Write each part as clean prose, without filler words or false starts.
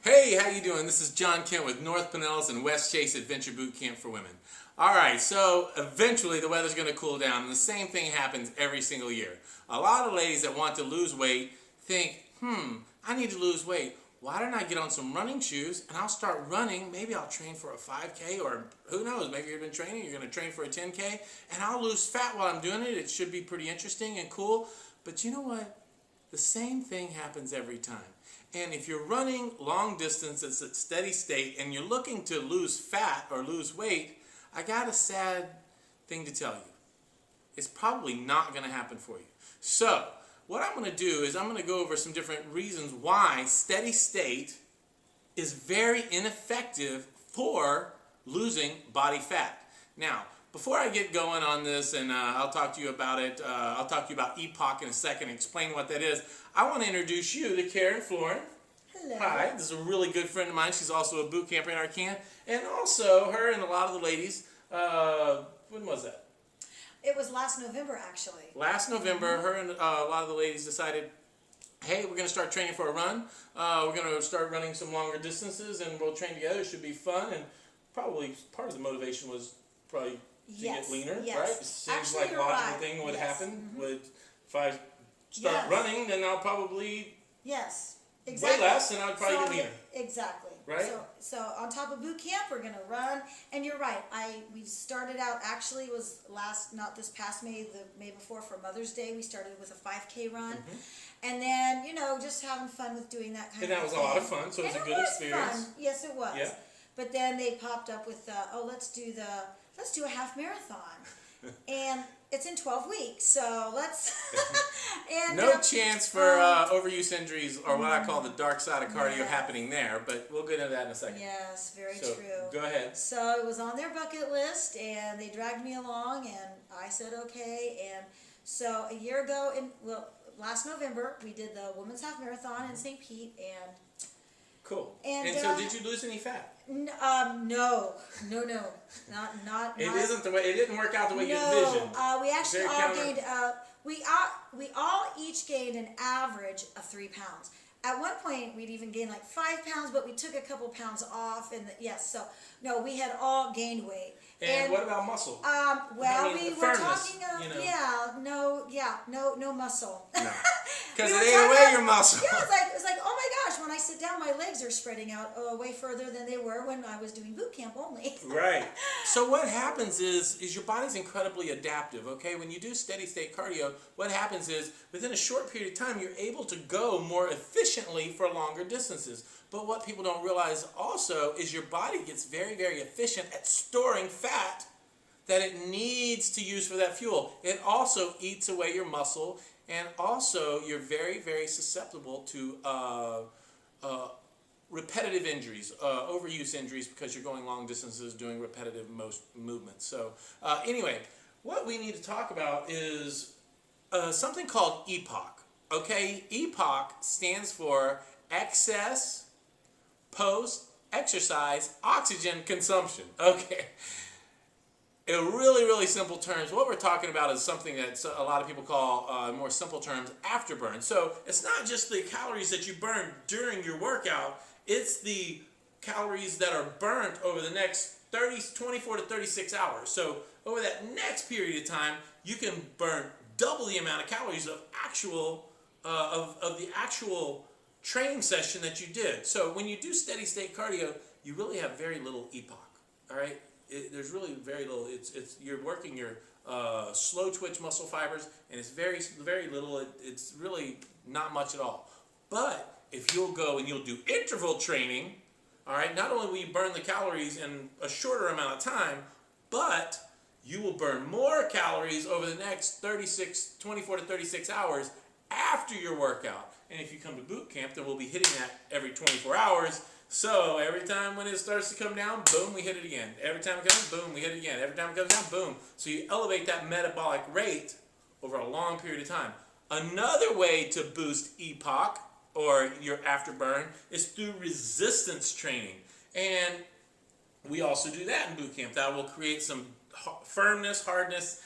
Hey, how you doing? This is John Kent with North Pinellas and West Chase Adventure Boot Camp for Women. All right, so eventually the weather's going to cool down, and the same thing happens every single year. A lot of ladies that want to lose weight think, I need to lose weight. Why don't I get on some running shoes and I'll start running? Maybe I'll train for a 5K, or who knows, maybe you've been training, you're going to train for a 10K, and I'll lose fat while I'm doing it. It should be pretty interesting and cool. But you know what? The same thing happens every time. And if you're running long distance, it's at steady state, and you're looking to lose fat or lose weight, I got a sad thing to tell you. It's probably not going to happen for you. So, what I'm going to do is I'm going to go over some different reasons why steady state is very ineffective for losing body fat. Now, before I get going on this, and I'll talk to you about it, I'll talk to you about EPOC in a second, explain what that is. I want to introduce you to Karen Florin. Hello. Hi, this is a really good friend of mine. She's also a boot camper in our camp. And also, her and a lot of the ladies, when was that? It was last November, actually. Last November, her and a lot of the ladies decided, hey, we're going to start training for a run. We're going to start running some longer distances, and we'll train together. It should be fun. And probably part of the motivation was probably to get leaner, right? It seems Actually, like a you're logical right. thing would happen. If I start Yes. running, then I'll probably Yes, exactly. way less, and I'll probably get leaner. Exactly. Right? So on top of boot camp, we're gonna run, and you're right. We started out, actually, it was not this past May, the May before, for Mother's Day. We started with a 5K run, and then just having fun with doing that kind And of that was thing. a lot of fun, so it was a good experience. Fun. Yes, it was. Yeah. But then they popped up with, let's do a half marathon, and it's in 12 weeks. So let's. And no chance for overuse injuries, or what I call the dark side of cardio, happening there, but we'll get into that in a second. Yes, very So, true. go ahead. So it was on their bucket list, and they dragged me along, and I said okay. And so a year ago, last November, we did the Women's Half Marathon in St. Pete, and Cool. And, so, did you lose any fat? no, not. It didn't work out the way you No, envisioned. we actually Very all gained. We all each gained an average of 3 pounds. At one point, we'd even gained like 5 pounds, but we took a couple pounds off. We had all gained weight. And what about muscle? We were firmness, talking. No muscle. No. Because We it were ate talking away about- your muscle. Yeah, it was like, oh my gosh, when I sit down, my legs are spreading out way further than they were when I was doing boot camp only. Right. So what happens is your body's incredibly adaptive, okay? When you do steady state cardio, what happens is within a short period of time, you're able to go more efficiently for longer distances. But what people don't realize also is your body gets very, very efficient at storing fat that it needs to use for that fuel. It also eats away your muscle, and also you're very, very susceptible to repetitive injuries, overuse injuries, because you're going long distances doing repetitive movements. So anyway, what we need to talk about is something called EPOC. Okay, EPOC stands for excess post-exercise oxygen consumption. Okay. In really, really simple terms, what we're talking about is something that a lot of people call, in more simple terms, afterburn. So it's not just the calories that you burn during your workout, it's the calories that are burnt over the next 24 to 36 hours. So over that next period of time, you can burn double the amount of calories of the actual training session that you did. So when you do steady state cardio, you really have very little EPOC. All right. There's really very little. You're working your slow twitch muscle fibers, and it's very, very little. It's really not much at all. But if you'll go and you'll do interval training, all right, not only will you burn the calories in a shorter amount of time, but you will burn more calories over the next 24 to 36 hours after your workout. And if you come to boot camp, then we'll be hitting that every 24 hours. So every time when it starts to come down, boom, we hit it again. Every time it comes, boom, we hit it again. Every time it comes down, boom. So you elevate that metabolic rate over a long period of time. Another way to boost EPOC, or your afterburn, is through resistance training. And we also do that in boot camp. That will create some firmness, hardness,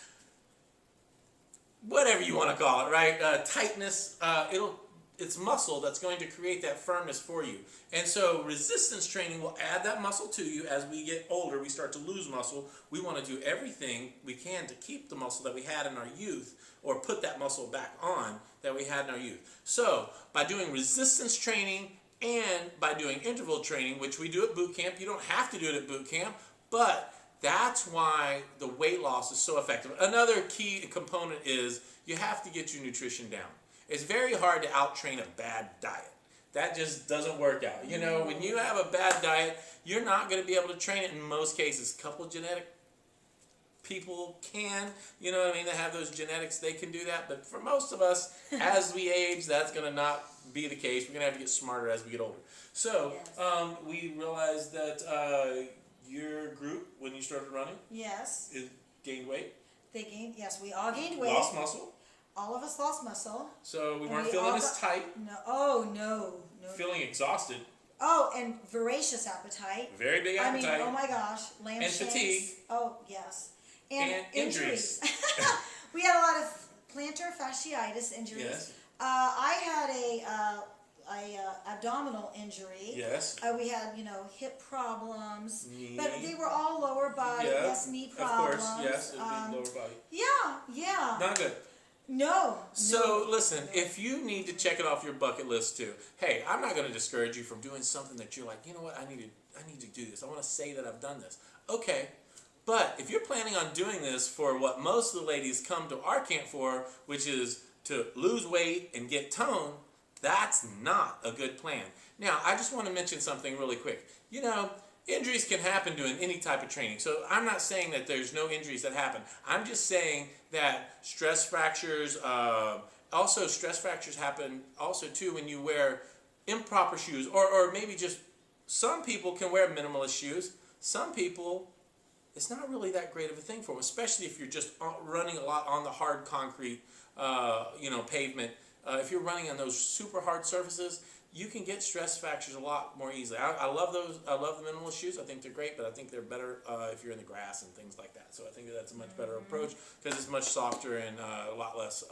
whatever you want to call it, right? Tightness. It'll it's muscle that's going to create that firmness for you. And so resistance training will add that muscle to you. As we get older, we start to lose muscle. We want to do everything we can to keep the muscle that we had in our youth, or put that muscle back on that we had in our youth. So by doing resistance training and by doing interval training, which we do at boot camp, you don't have to do it at boot camp, but that's why the weight loss is so effective. Another key component is you have to get your nutrition down. It's very hard to out-train a bad diet. That just doesn't work out. You know, when you have a bad diet, you're not going to be able to train it in most cases. A couple of genetic people can, you know what I mean, they have those genetics, they can do that. But for most of us, as we age, that's going to not be the case. We're going to have to get smarter as we get older. So we realized that your group, when you started running, Yes. it gained weight. They gained, yes, we all gained weight. Lost muscle. All of us lost muscle. So we And weren't we feeling all as tight. No, oh, no. Feeling exhausted. Oh, and voracious appetite. Very big appetite. I mean, oh my gosh. Lamb And shanks. fatigue. Oh, yes. And injuries. We had a lot of plantar fasciitis injuries. Yes. I had a abdominal injury. Yes. We had, hip problems. Knee. But they were all lower body. Yeah, Yes, knee of problems. course, yes, it would be lower body. Yeah. Not good. No. So listen, if you need to check it off your bucket list too, hey, I'm not going to discourage you from doing something that you're like, you know what, I need to do this. I want to say that I've done this. Okay. But if you're planning on doing this for what most of the ladies come to our camp for, which is to lose weight and get tone, that's not a good plan. Now, I just want to mention something really quick. You know, injuries can happen doing any type of training. So I'm not saying that there's no injuries that happen. I'm just saying that stress fractures, also stress fractures happen also too when you wear improper shoes, or maybe just some people can wear minimalist shoes. Some people, it's not really that great of a thing for them, especially if you're just running a lot on the hard concrete, pavement. If you're running on those super hard surfaces, you can get stress fractures a lot more easily. I love those. I love the minimalist shoes. I think they're great, but I think they're better if you're in the grass and things like that. So I think that's a much better approach because it's much softer and a lot less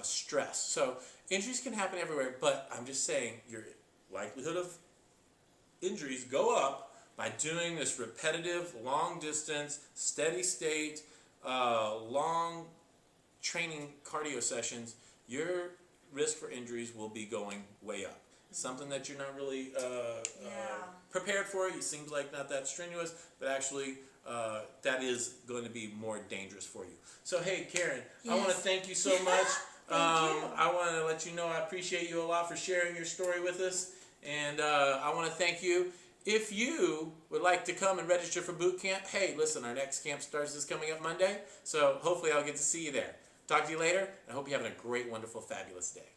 stress. So injuries can happen everywhere, but I'm just saying your likelihood of injuries go up by doing this repetitive, long distance, steady state, long training cardio sessions. Your risk for injuries will be going way up. Something that you're not really prepared for. It seems like not that strenuous, but actually that is going to be more dangerous for you. So hey, Karen, I want to thank you so much. I want to let you know I appreciate you a lot for sharing your story with us, and I want to thank you. If you would like to come and register for boot camp, hey, listen, our next camp starts this coming up Monday, so hopefully I'll get to see you there. Talk to you later, and I hope you're having a great, wonderful, fabulous day.